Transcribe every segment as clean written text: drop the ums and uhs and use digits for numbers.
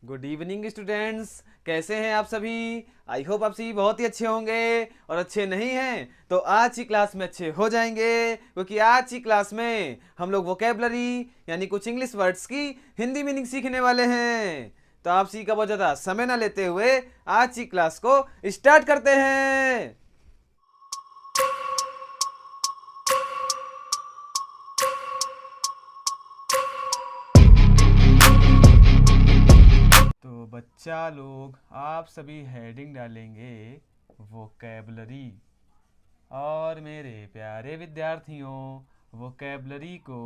Good evening students. कैसे हैं आप सभी? आई होप आप सभी बहुत ही अच्छे होंगे। और अच्छे नहीं हैं तो आज की क्लास में अच्छे हो जाएंगे, क्योंकि आज की क्लास में हम लोग वोकेबलरी यानी कुछ इंग्लिश वर्ड्स की हिंदी मीनिंग सीखने वाले हैं। तो आप सभी का बहुत ज़्यादा समय ना लेते हुए आज की क्लास को स्टार्ट करते हैं। तो बच्चा लोग आप सभी हेडिंग डालेंगे वोकेबलरी। और मेरे प्यारे विद्यार्थियों, वोकेबलरी को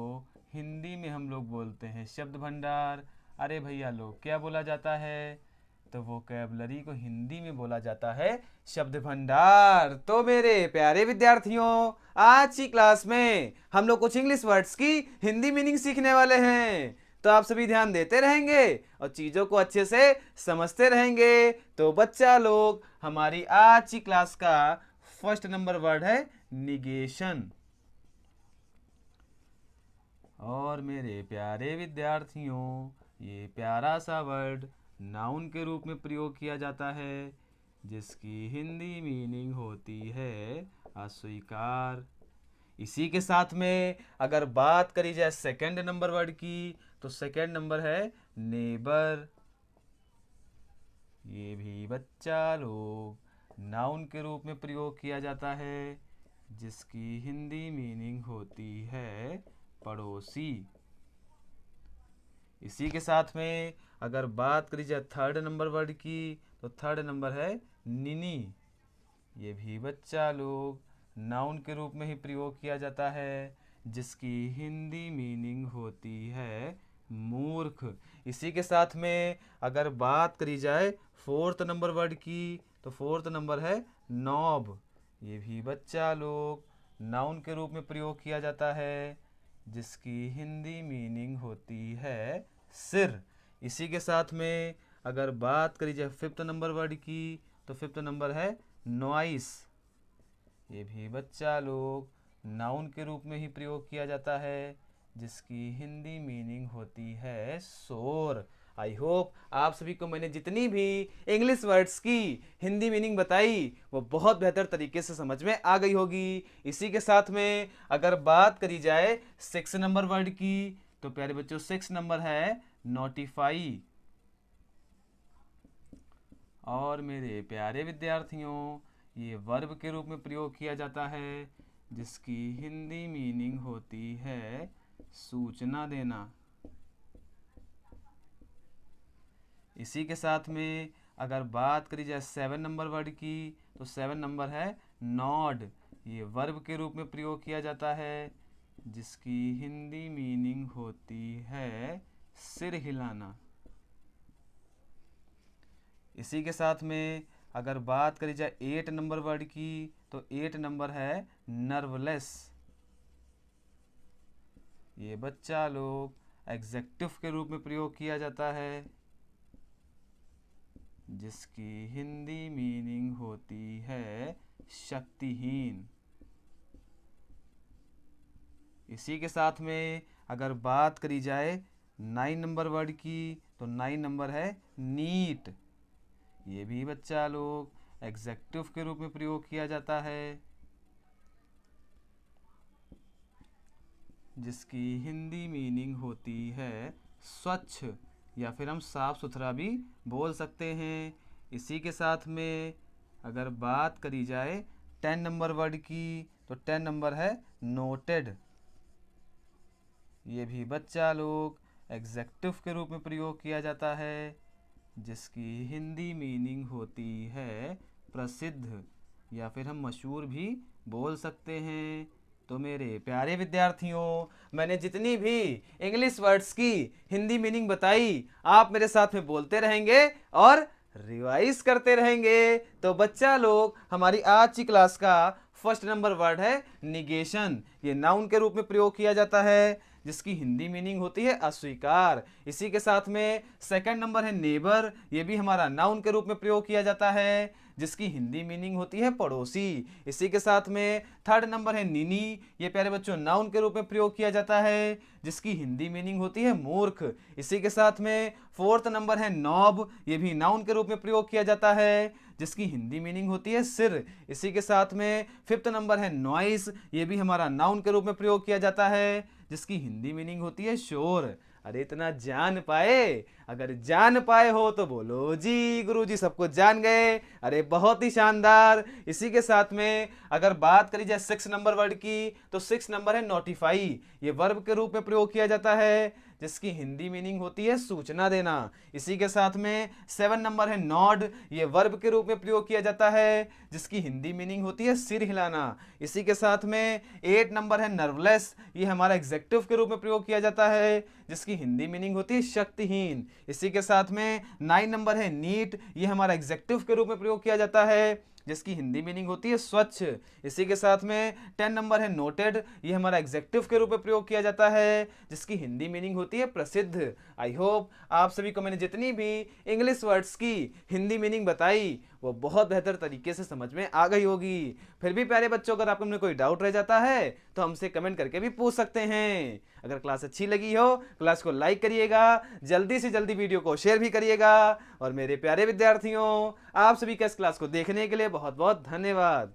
हिंदी में हम लोग बोलते हैं शब्द भंडार। अरे भैया लोग, क्या बोला जाता है? तो वोकेबलरी को हिंदी में बोला जाता है शब्द भंडार। तो मेरे प्यारे विद्यार्थियों, आज की क्लास में हम लोग कुछ इंग्लिश वर्ड्स की हिंदी मीनिंग सीखने वाले हैं। तो आप सभी ध्यान देते रहेंगे और चीज़ों को अच्छे से समझते रहेंगे। तो बच्चा लोग, हमारी आज की क्लास का फर्स्ट नंबर वर्ड है निगेशन। और मेरे प्यारे विद्यार्थियों, ये प्यारा सा वर्ड नाउन के रूप में प्रयोग किया जाता है, जिसकी हिंदी मीनिंग होती है अस्वीकार। इसी के साथ में अगर बात करी जाए सेकंड नंबर वर्ड की, तो सेकंड नंबर है नेबर। ये भी बच्चा लोग नाउन के रूप में प्रयोग किया जाता है, जिसकी हिंदी मीनिंग होती है पड़ोसी। इसी के साथ में अगर बात करी जाए थर्ड नंबर वर्ड की, तो थर्ड नंबर है निनी। ये भी बच्चा लोग नाउन के रूप में ही प्रयोग किया जाता है, जिसकी हिंदी मीनिंग होती है मूर्ख। इसी के साथ में अगर बात करी जाए फोर्थ नंबर वर्ड की, तो फोर्थ नंबर है नॉब। ये भी बच्चा लोग नाउन के रूप में प्रयोग किया जाता है, जिसकी हिंदी मीनिंग होती है सिर। इसी के साथ में अगर बात करी जाए फिफ्थ नंबर वर्ड की, तो फिफ्थ नंबर है नॉइस। ये भी बच्चा लोग नाउन के रूप में ही प्रयोग किया जाता है, जिसकी हिंदी मीनिंग होती है शोर। आई होप आप सभी को मैंने जितनी भी इंग्लिश वर्ड्स की हिंदी मीनिंग बताई वो बहुत बेहतर तरीके से समझ में आ गई होगी। इसी के साथ में अगर बात करी जाए सिक्स नंबर वर्ड की, तो प्यारे बच्चों सिक्स नंबर है नोटिफाई। और मेरे प्यारे विद्यार्थियों, ये वर्ब के रूप में प्रयोग किया जाता है, जिसकी हिंदी मीनिंग होती है सूचना देना। इसी के साथ में अगर बात करी जाए सेवन नंबर वर्ड की, तो सेवन नंबर है नॉड। ये वर्ब के रूप में प्रयोग किया जाता है, जिसकी हिंदी मीनिंग होती है सिर हिलाना। इसी के साथ में अगर बात करी जाए एट नंबर वर्ड की, तो एट नंबर है नर्वलेस। ये बच्चा लोग एग्जेक्टिव के रूप में प्रयोग किया जाता है, जिसकी हिंदी मीनिंग होती है शक्तिहीन। इसी के साथ में अगर बात करी जाए नाइन नंबर वर्ड की, तो नाइन नंबर है नीट। ये भी बच्चा लोग एग्जेक्टिव के रूप में प्रयोग किया जाता है, जिसकी हिंदी मीनिंग होती है स्वच्छ, या फिर हम साफ सुथरा भी बोल सकते हैं। इसी के साथ में अगर बात करी जाए टेन नंबर वर्ड की, तो टेन नंबर है नोटेड। ये भी बच्चा लोग एग्जेक्टिव के रूप में प्रयोग किया जाता है, जिसकी हिंदी मीनिंग होती है प्रसिद्ध, या फिर हम मशहूर भी बोल सकते हैं। तो मेरे प्यारे विद्यार्थियों, मैंने जितनी भी इंग्लिश वर्ड्स की हिंदी मीनिंग बताई, आप मेरे साथ में बोलते रहेंगे और रिवाइज करते रहेंगे। तो बच्चा लोग, हमारी आज की क्लास का फर्स्ट नंबर वर्ड है निगेशन। ये नाउन के रूप में प्रयोग किया जाता है, जिसकी हिंदी मीनिंग होती है अस्वीकार। इसी के साथ में सेकंड नंबर है नेबर, ये भी हमारा नाउन के रूप में प्रयोग किया जाता है, जिसकी हिंदी मीनिंग होती है पड़ोसी। इसी के साथ में थर्ड नंबर है निनी, ये प्यारे बच्चों नाउन के रूप में प्रयोग किया जाता है, जिसकी हिंदी मीनिंग होती है मूर्ख। इसी के साथ में फोर्थ नंबर है नॉब, ये भी नाउन के रूप में प्रयोग किया जाता है, जिसकी हिंदी मीनिंग होती है सिर। इसी के साथ में फिफ्थ नंबर है नॉइस, ये भी हमारा नाउन के रूप में प्रयोग किया जाता है, जिसकी हिंदी मीनिंग होती है शोर। अरे इतना जान पाए, अगर जान पाए हो तो बोलो जी गुरुजी सबको जान गए। अरे बहुत ही शानदार। इसी के साथ में अगर बात करी जाए 6 नंबर वर्ड की, तो 6 नंबर है नोटिफाई, ये वर्ब के रूप में प्रयोग किया जाता है, जिसकी हिंदी मीनिंग होती है सूचना देना। इसी के साथ में 7 नंबर है नॉड, ये वर्ब के रूप में प्रयोग किया जाता है, जिसकी हिंदी मीनिंग होती है सिर हिलाना। इसी के साथ में 8 नंबर है नर्वलेस, ये हमारा एग्जेक्टिव के रूप में प्रयोग किया जाता है, जिसकी हिंदी मीनिंग होती है शक्तिहीन। इसी के साथ में 9 नंबर है नीट, ये हमारा एग्जेक्टिव के रूप में प्रयोग किया जाता है, जिसकी हिंदी मीनिंग होती है स्वच्छ। इसी के साथ में 10 नंबर है नोटेड, ये हमारा एग्जेक्टिव के रूप में प्रयोग किया जाता है, जिसकी हिंदी मीनिंग होती है प्रसिद्ध। आई होप आप सभी को मैंने जितनी भी इंग्लिश वर्ड्स की हिंदी मीनिंग बताई वो बहुत बेहतर तरीके से समझ में आ गई होगी। फिर भी प्यारे बच्चों, अगर आपको में कोई डाउट रह जाता है तो हमसे कमेंट करके भी पूछ सकते हैं। अगर क्लास अच्छी लगी हो क्लास को लाइक करिएगा, जल्दी से जल्दी वीडियो को शेयर भी करिएगा। और मेरे प्यारे विद्यार्थियों, आप सभी का इस क्लास को देखने के लिए बहुत बहुत धन्यवाद।